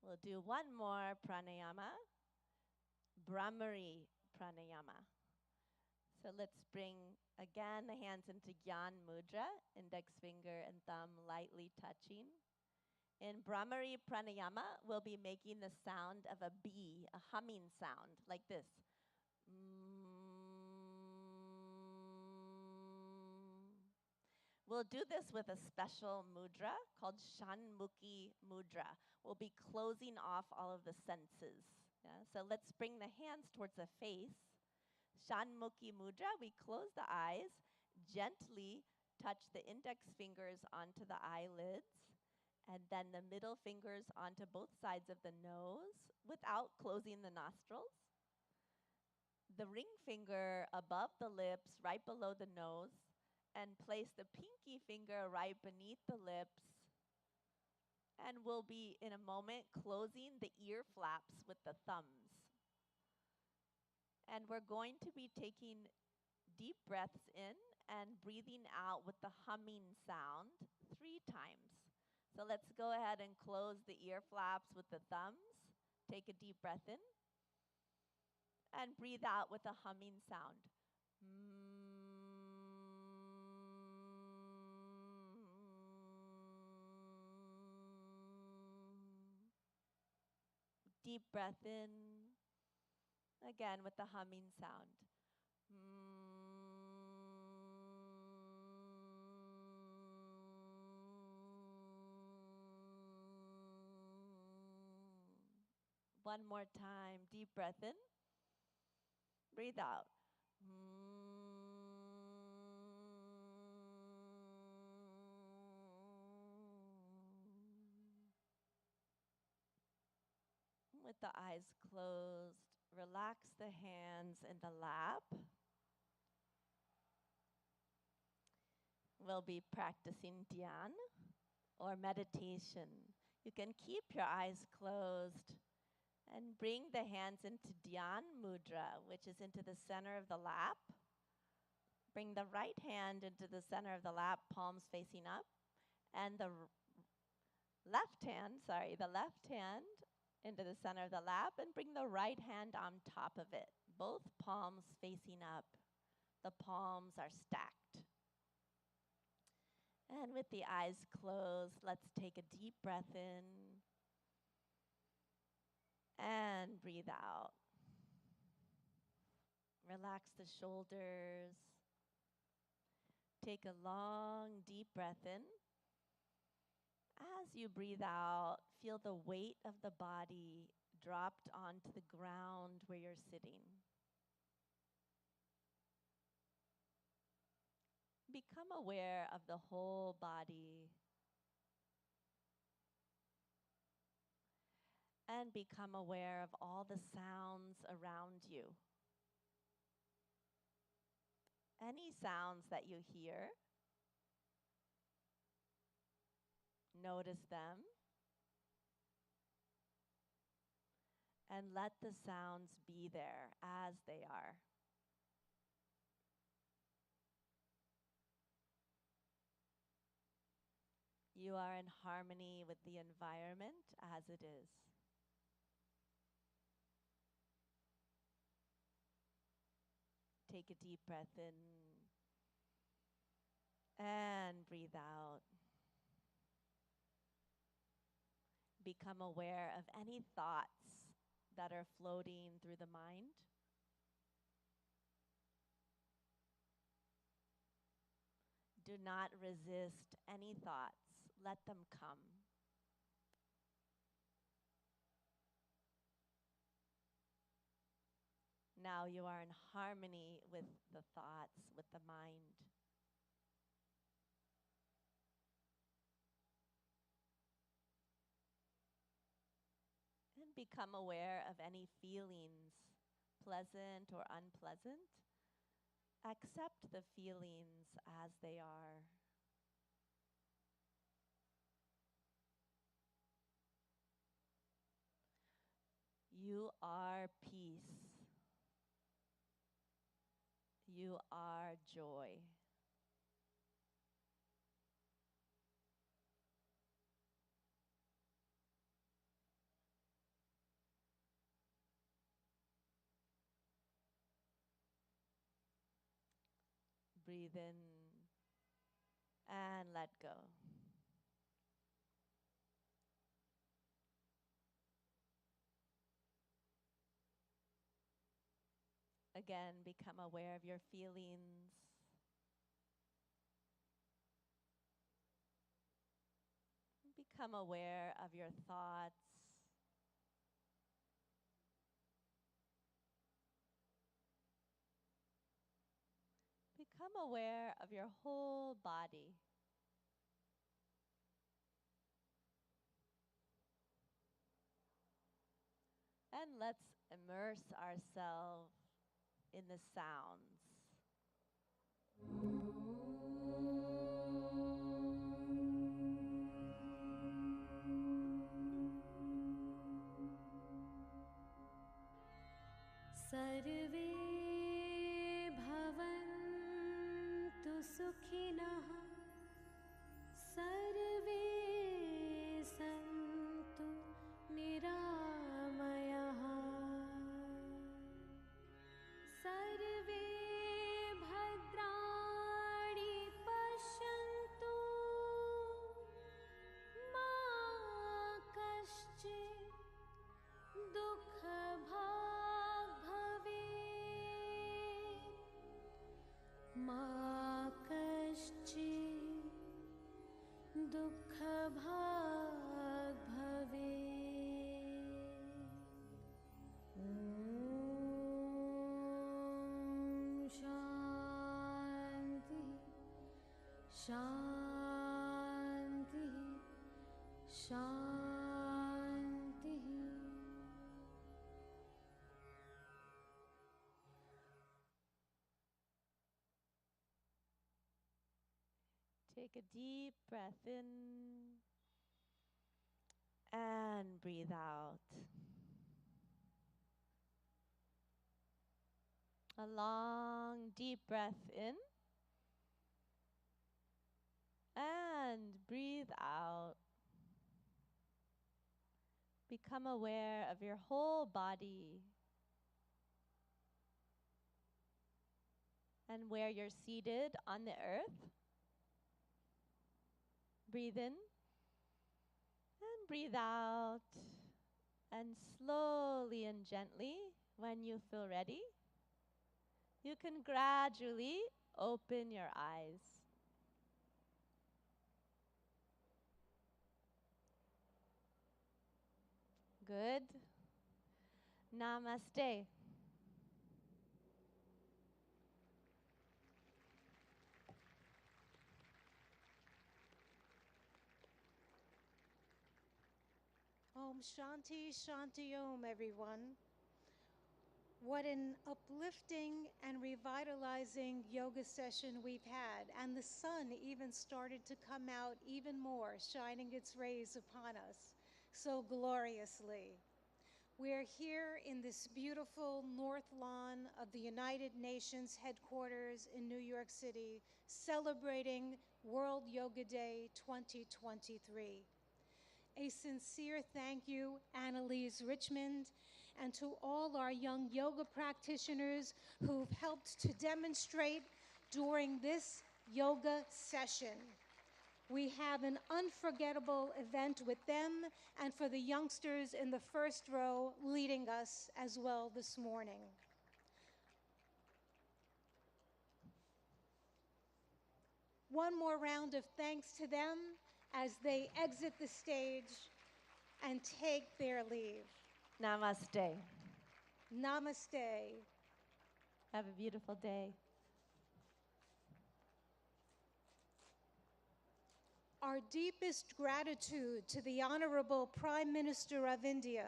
We'll do one more pranayama, Brahmari pranayama. So let's bring, again, the hands into Gyan Mudra, index finger and thumb lightly touching. In Brahmari pranayama, we'll be making the sound of a bee, a humming sound, like this. We'll do this with a special mudra called Shanmukhi Mudra. We'll be closing off all of the senses. Yeah? So let's bring the hands towards the face. Shanmukhi Mudra, we close the eyes, gently touch the index fingers onto the eyelids, and then the middle fingers onto both sides of the nose without closing the nostrils. The ring finger above the lips, right below the nose, and place the pinky finger right beneath the lips. And we'll be, in a moment, closing the ear flaps with the thumbs. And we're going to be taking deep breaths in and breathing out with the humming sound 3 times. So let's go ahead and close the ear flaps with the thumbs. Take a deep breath in. And breathe out with a humming sound. Deep breath in. Again with the humming sound. One more time. Deep breath in. Breathe out. With the eyes closed, relax the hands in the lap. We'll be practicing dhyan or meditation. You can keep your eyes closed and bring the hands into Dhyan Mudra, which is into the center of the lap. Bring the right hand into the center of the lap, palms facing up, and the left hand into the center of the lap, and bring the right hand on top of it, both palms facing up. The palms are stacked. And with the eyes closed, let's take a deep breath in and breathe out. Relax the shoulders. Take a long, deep breath in. As you breathe out, feel the weight of the body dropped onto the ground where you're sitting. Become aware of the whole body and become aware of all the sounds around you. Any sounds that you hear, notice them and let the sounds be there as they are. You are in harmony with the environment as it is. Take a deep breath in and breathe out. Become aware of any thoughts that are floating through the mind. Do not resist any thoughts. Let them come. Now you are in harmony with the thoughts, with the mind. And become aware of any feelings, pleasant or unpleasant. Accept the feelings as they are. You are peace. You are joy. Breathe in and let go. Again, become aware of your feelings. Become aware of your thoughts. Become aware of your whole body. And let's immerse ourselves in the sounds. सर्वे भवन्तु सुखिनः सर्वे सन्तु निरामयाः सर्वे भद्राणि पश्यन्तु मा कश्चित् दुःखभाग् भवेत् मा कश्चित् दुःखभाग् भवेत्। ॐ शान्ति शान्ति शान्ति। Take a deep breath in and breathe out. A long, deep breath in and breathe out. Become aware of your whole body and where you're seated on the earth. Breathe in and breathe out. And slowly and gently, when you feel ready, you can gradually open your eyes. Good. Namaste. Om Shanti Shanti Om, everyone. What an uplifting and revitalizing yoga session we've had. And the sun even started to come out even more, shining its rays upon us so gloriously. We're here in this beautiful north lawn of the United Nations headquarters in New York City, celebrating World Yoga Day 2023. A sincere thank you, Annalise Richmond, and to all our young yoga practitioners who've helped to demonstrate during this yoga session. We have an unforgettable event with them and for the youngsters in the first row leading us as well this morning. One more round of thanks to them as they exit the stage and take their leave. Namaste. Namaste. Have a beautiful day. Our deepest gratitude to the Honorable Prime Minister of India,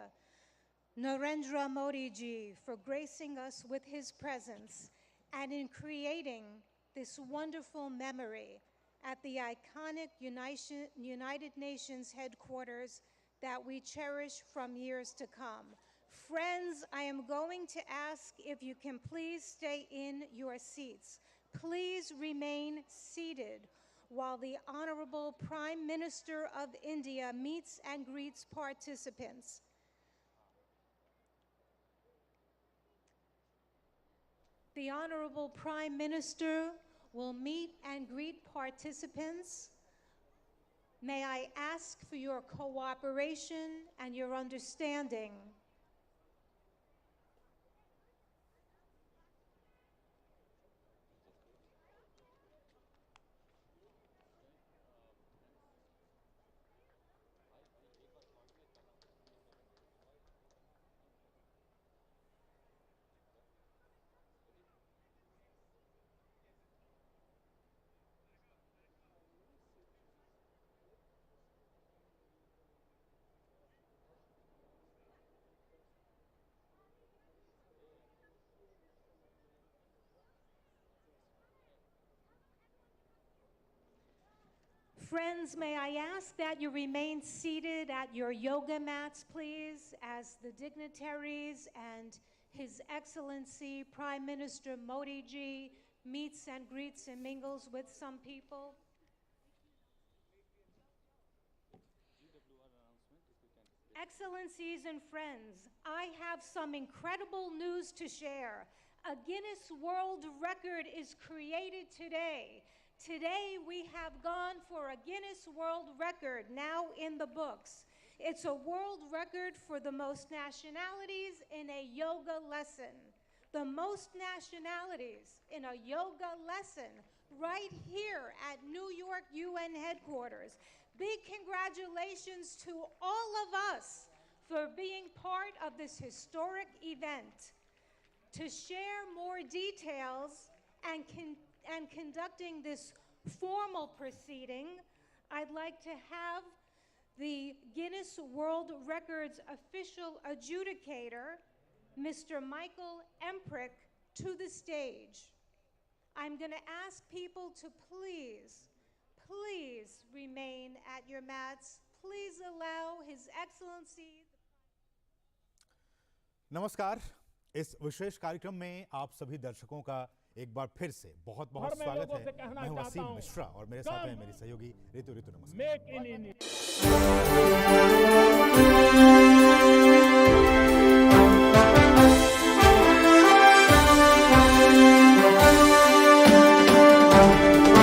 Narendra Modi ji, for gracing us with his presence and in creating this wonderful memory at the iconic United Nations headquarters that we cherish from years to come. Friends, I am going to ask if you can please stay in your seats. Please remain seated while the Honorable Prime Minister of India meets and greets participants. The Honorable Prime Minister will meet and greet participants. May I ask for your cooperation and your understanding. Friends, may I ask that you remain seated at your yoga mats, please, as the dignitaries and His Excellency Prime Minister Modi ji meets and greets and mingles with some people. Excellencies and friends, I have some incredible news to share. A Guinness World Record is created today. Today we have gone for a Guinness World Record now in the books. It's a world record for the most nationalities in a yoga lesson. The most nationalities in a yoga lesson right here at New York UN headquarters. Big congratulations to all of us for being part of this historic event. To share more details and conducting this formal proceeding, I'd like to have the Guinness World Records official adjudicator, Mr. Michael Emprick, to the stage. I'm going to ask people to please remain at your mats. Please allow His Excellency. नमस्कार, इस विशेष कार्यक्रम में आप सभी दर्शकों का एक बार फिर से बहुत बहुत स्वागत है। मैं वसीम मिश्रा और मेरे साथ हैं मेरी सहयोगी ऋतु। नमस्कार।